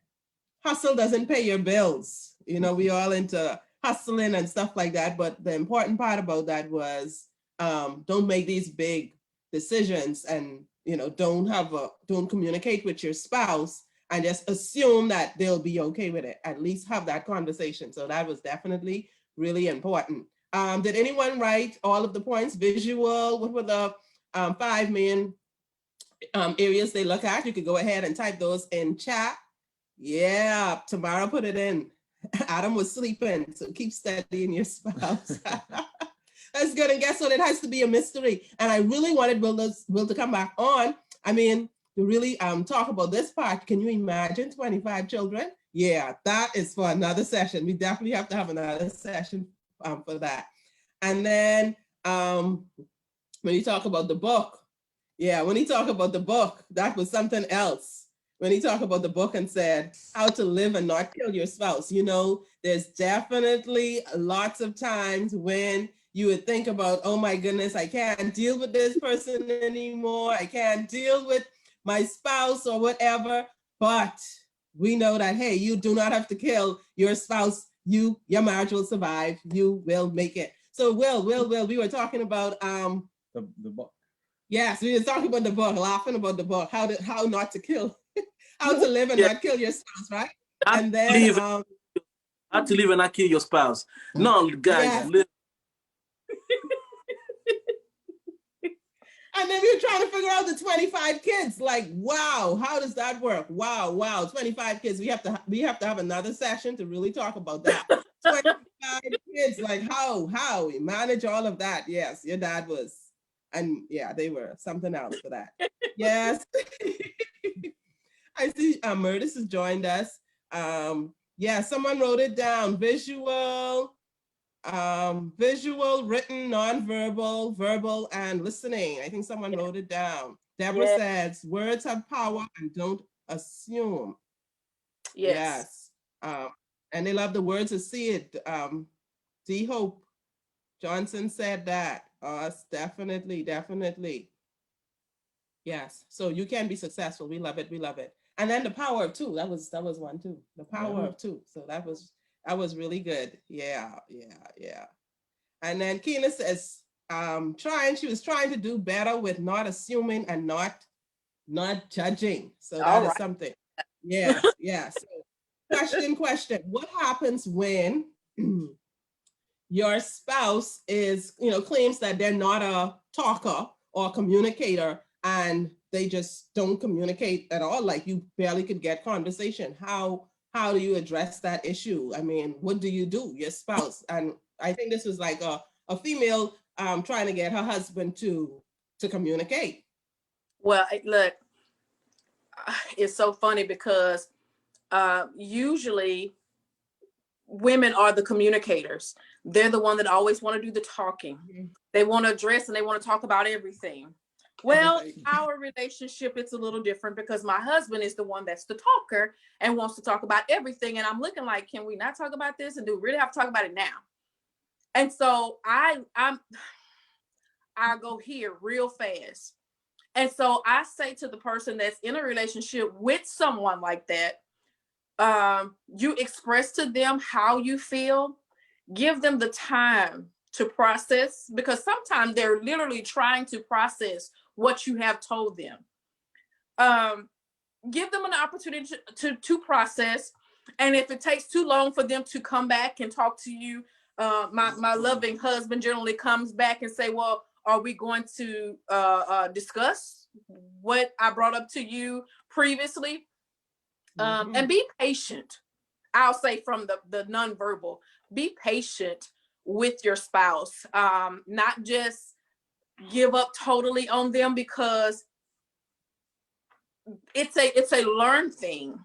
hustle doesn't pay your bills. You know, we all into hustling and stuff like that. But the important part about that was don't make these big decisions, and don't communicate with your spouse and just assume that they'll be okay with it. At least have that conversation. So that was definitely really important. Did anyone write all of the points? Visual, what were the 5 main areas they look at? You could go ahead and type those in chat. Yeah, Tamara put it in. Adam was sleeping, so keep studying your spouse. That's good. And guess what? It has to be a mystery. And I really wanted Will to come back on. I mean, to really talk about this part. Can you imagine 25 children? Yeah, that is for another session. We definitely have to have another session for that. And then when you talk about the book, yeah, when he talked about the book, that was something else. When he talked about the book and said how to live and not kill your spouse, there's definitely lots of times when you would think about, oh my goodness, I can't deal with this person anymore. I can't deal with my spouse or whatever. But we know that, hey, you do not have to kill your spouse. Your marriage will survive. You will make it. So Will, we were talking about The book. yes, we were talking about the book, laughing about the book, how not to kill, how to live and not kill your spouse, right? And then how to live and not kill your spouse. No, guys, yes. live. And then we were trying to figure out the 25 kids. Like, wow, how does that work? Wow, 25 kids. We have to have another session to really talk about that. 25 kids, like how we manage all of that. Yes, your dad was, and yeah, they were something else for that. Yes. I see Murtis has joined us. Yeah, someone wrote it down. Visual, written, nonverbal, verbal, and listening. I think someone wrote it down. Deborah says, words have power and don't assume. Yes. And they love the words to see it. D. Hope Johnson said that. Definitely. Yes. So you can be successful. We love it. And then the power of two. That was one too. The power of two. So that was really good. Yeah. And then Keena says, she was trying to do better with not assuming and not judging. So that is something. Yeah. So question. What happens when your spouse is, claims that they're not a talker or a communicator, and they just don't communicate at all? Like, you barely could get conversation. How do you address that issue? I mean, what do you do, your spouse? And I think this was like a female trying to get her husband to communicate. Well, look, it's so funny because usually women are the communicators. They're the one that always want to do the talking. Mm-hmm. They want to address and they want to talk about everything. Well, our relationship, it's a little different because my husband is the one that's the talker and wants to talk about everything. And I'm looking like, can we not talk about this? And do we really have to talk about it now? And so I go here real fast. And so I say to the person that's in a relationship with someone like that, you express to them how you feel, give them the time to process, because sometimes they're literally trying to process what you have told them. Give them an opportunity to process. And if it takes too long for them to come back and talk to you, my loving husband generally comes back and say, well, are we going to discuss what I brought up to you previously? And be patient. I'll say from the nonverbal, be patient with your spouse. Not just give up totally on them, because it's a learned thing.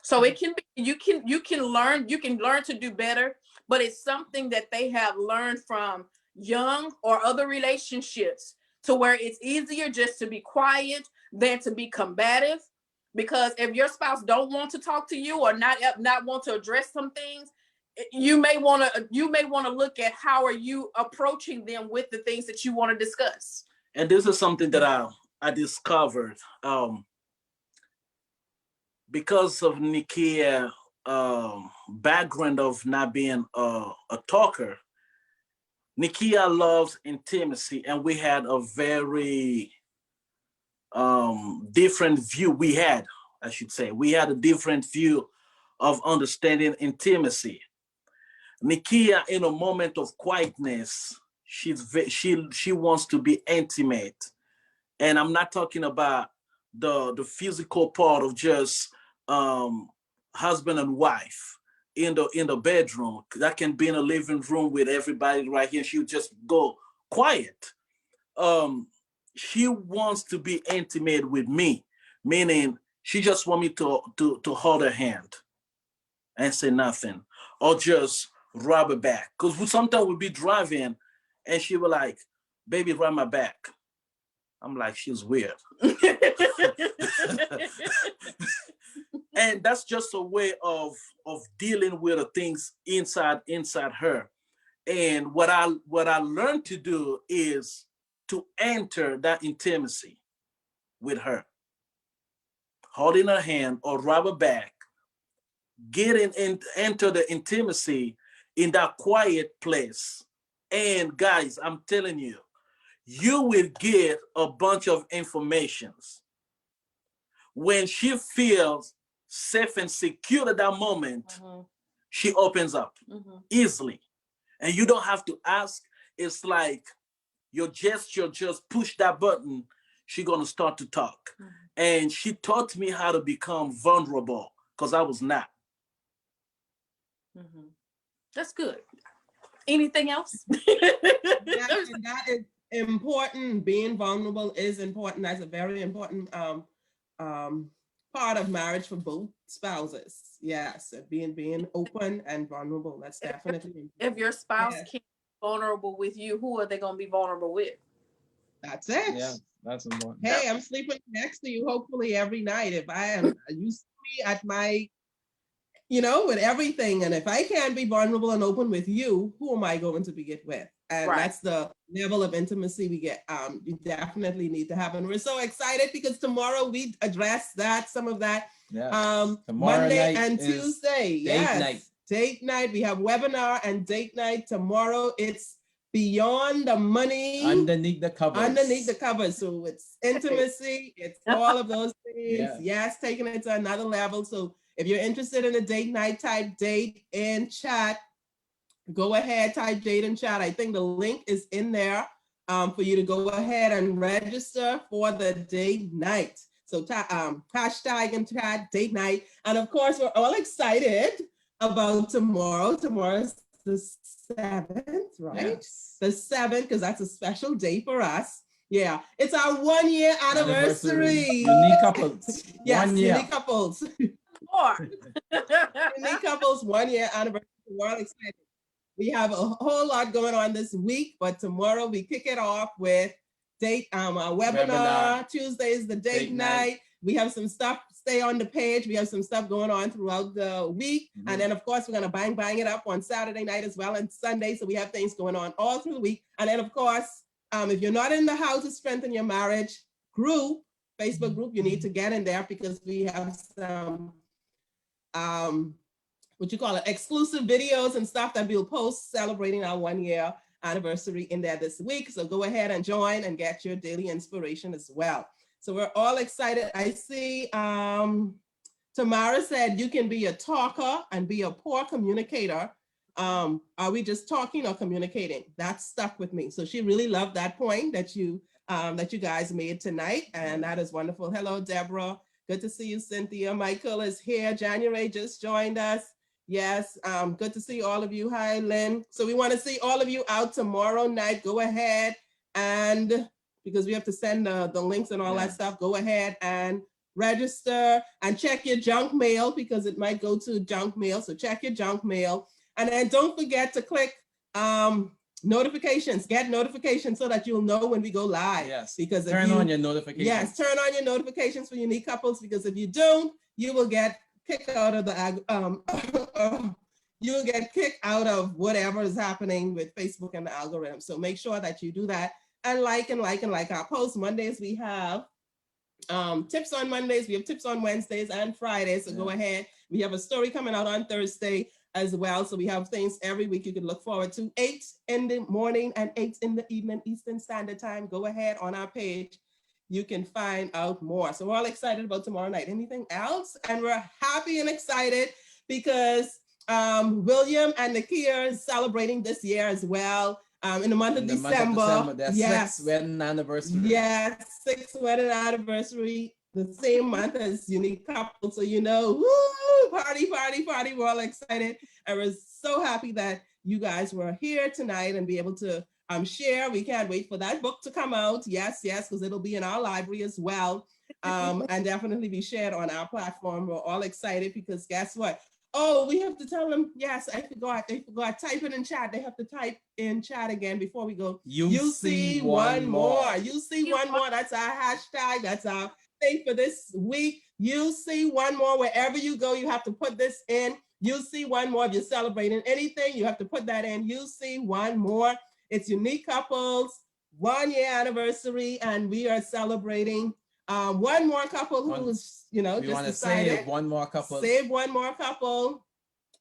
So it can be, you can learn to do better, but it's something that they have learned from young or other relationships, to where it's easier just to be quiet than to be combative. Because if your spouse don't want to talk to you or not want to address some things, you may want to look at how are you approaching them with the things that you want to discuss. And this is something that I discovered because of Nikia background of not being a talker, Nikia loves intimacy, and we had a very different view. We had a different view of understanding intimacy. Nikia, in a moment of quietness, she wants to be intimate, and I'm not talking about the physical part of just husband and wife in the bedroom. That can be in a living room with everybody right here. She'll just go quiet. She wants to be intimate with me, meaning she just want me to hold her hand and say nothing, or just rub her back. Because sometimes we'll be driving and she will like, baby, rub my back. I'm like, she's weird. And that's just a way of dealing with the things inside her. And what I learned to do is to enter that intimacy with her, holding her hand or rub her back, enter the intimacy in that quiet place. And guys, I'm telling you, you will get a bunch of informations. When she feels safe and secure at that moment, she opens up easily. And you don't have to ask. It's like your gesture, just push that button, she's gonna start to talk. And she taught me how to become vulnerable, because I was not. That's good. Anything else? Yes, and that is important. Being vulnerable is important. That's a very important part of marriage for both spouses. Yes, being open and vulnerable. That's definitely important. If your spouse can't be vulnerable with you, who are they going to be vulnerable with? That's it. Yeah, that's important. Hey, I'm sleeping next to you hopefully every night. If I am, you see me at my, with everything. And if I can't be vulnerable and open with you, who am I going to be with? And that's the level of intimacy we get. You definitely need to have. And we're so excited because tomorrow we address some of that. Yeah. Monday and Tuesday. Date night. Date night. We have webinar and date night tomorrow. It's Beyond the Money. Underneath the covers. So it's intimacy. It's all of those things. Yes, taking it to another level. So if you're interested in a date night, type date in chat. Go ahead, type date in chat. I think the link is in there for you to go ahead and register for the date night. So hashtag in chat date night. And of course, we're all excited about tomorrow. Tomorrow's the 7th, right? Yes. The 7th, because that's a special day for us. Yeah, it's our 1 year anniversary. Unique couples. Yes, 1 year. Unique couples. Unique couples 1 year anniversary. We're all excited. We have a whole lot going on this week, but tomorrow we kick it off with webinar. Tuesday is the date night. We have some stuff. Stay on the page. We have some stuff going on throughout the week. And then, of course, we're going to bang it up on Saturday night as well and Sunday. So we have things going on all through the week. And then, of course, if you're not in the How to Strengthen Your Marriage group, Facebook group, you need to get in there because we have some exclusive videos and stuff that we'll post celebrating our 1 year anniversary in there this week. So go ahead and join and get your daily inspiration as well. So we're all excited. I see Tamara said you can be a talker and be a poor communicator. Are we just talking or communicating? That stuck with me. So she really loved that point that you guys made tonight. And that is wonderful. Hello, Deborah. Good to see you, Cynthia. Michael is here. January just joined us. Yes, good to see all of you. Hi, Lynn. So we want to see all of you out tomorrow night. Go ahead and, because we have to send the links and all that stuff, go ahead and register and check your junk mail because it might go to junk mail. So check your junk mail. And then don't forget to click notifications, get notifications so that you'll know when we go live. Yes, because turn on your notifications. Yes, turn on your notifications for Unique Couples because if you don't, you will get kicked out of the you will get kicked out of whatever is happening with Facebook and the algorithm. So make sure that you do that and like our posts. Mondays we have tips on Mondays, we have tips on Wednesdays and Fridays. So go ahead We have a story coming out on Thursday as well. So we have things every week you can look forward to. 8 in the morning and 8 in the evening Eastern Standard Time. Go ahead on our page. You can find out more. So we're all excited about tomorrow night. Anything else? And we're happy and excited because William and Nakia is celebrating this year as well. In the month of December. Their Yes. 6th wedding anniversary. Yes, 6th wedding anniversary, the same month as Unique Couple. So, you know, woo, party, party, party. We're all excited. I was so happy that you guys were here tonight and be able to share. We can't wait for that book to come out. Yes, because it'll be in our library as well. And definitely be shared on our platform. We're all excited because guess what? Oh, we have to tell them. Yes, I forgot. Type it in chat. They have to type in chat again before we go. You see one more. You see one more. That's our hashtag. That's our thing for this week. You see one more. Wherever you go, you have to put this in. You see one more. If you're celebrating anything, you have to put that in. You see one more. It's Unique Couples 1 year anniversary, and we are celebrating one more couple who's, you know, We want just to decided. save one more couple. Save one more couple.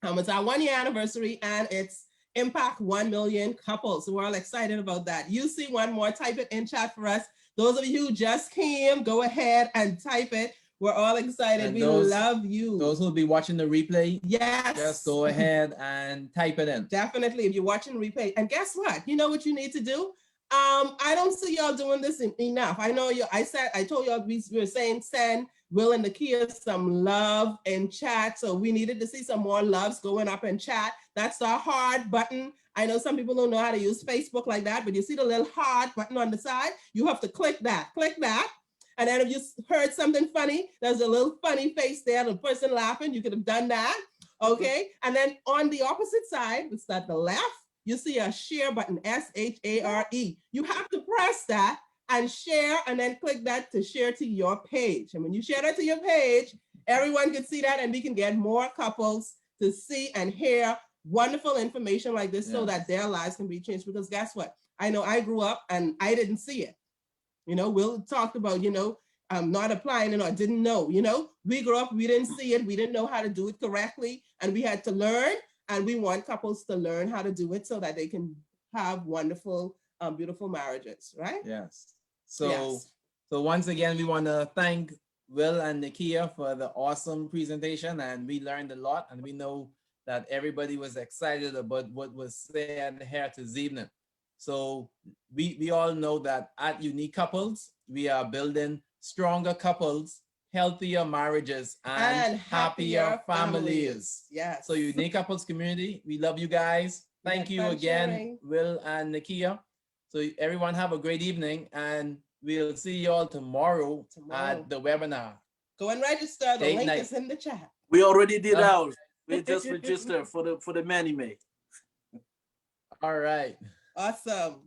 It's our 1 year anniversary, and it's Impact 1 Million Couples. So we're all excited about that. You see one more, type it in chat for us. Those of you who just came, go ahead and type it. We're all excited. And we those- love you. Those who'll be watching the replay, Yes. just go ahead and type it in. Definitely, if you're watching replay. And guess what? You know what you need to do? I don't see y'all doing this enough. I know you. I told y'all we were saying send Will and Nakia some love in chat. So we needed to see some more loves going up in chat. That's our heart button. I know some people don't know how to use Facebook like that, but you see the little heart button on the side. You have to click that. Click that. And then if you heard something funny, there's a little funny face there, the person laughing. You could have done that. Okay. And then on the opposite side, it's at the left. You see a share button, SHARE. You have to press that and share, and then click that to share to your page. And when you share that to your page, everyone can see that, and we can get more couples to see and hear wonderful information like this so that their lives can be changed. Because guess what? I know I grew up and I didn't see it. You know, Will talked about, you know, not applying it or didn't know, you know, we grew up, we didn't see it. We didn't know how to do it correctly, and we had to learn. And we want couples to learn how to do it so that they can have wonderful, beautiful marriages, right? Yes. So, Yes. so once again, we want to thank Will and Nakia for the awesome presentation, and we learned a lot, and we know that everybody was excited about what was said here this evening. So we all know that at Unique Couples, we are building stronger couples, healthier marriages, and happier families. Yes. So Unique Couples community, we love you guys. We Thank had you fun again, sharing. Will and Nakia. So everyone have a great evening, and we'll see you all tomorrow at the webinar. Go and register. The Date link night. is in the chat. We already did ours. We just registered for the Mani May. All right. Awesome.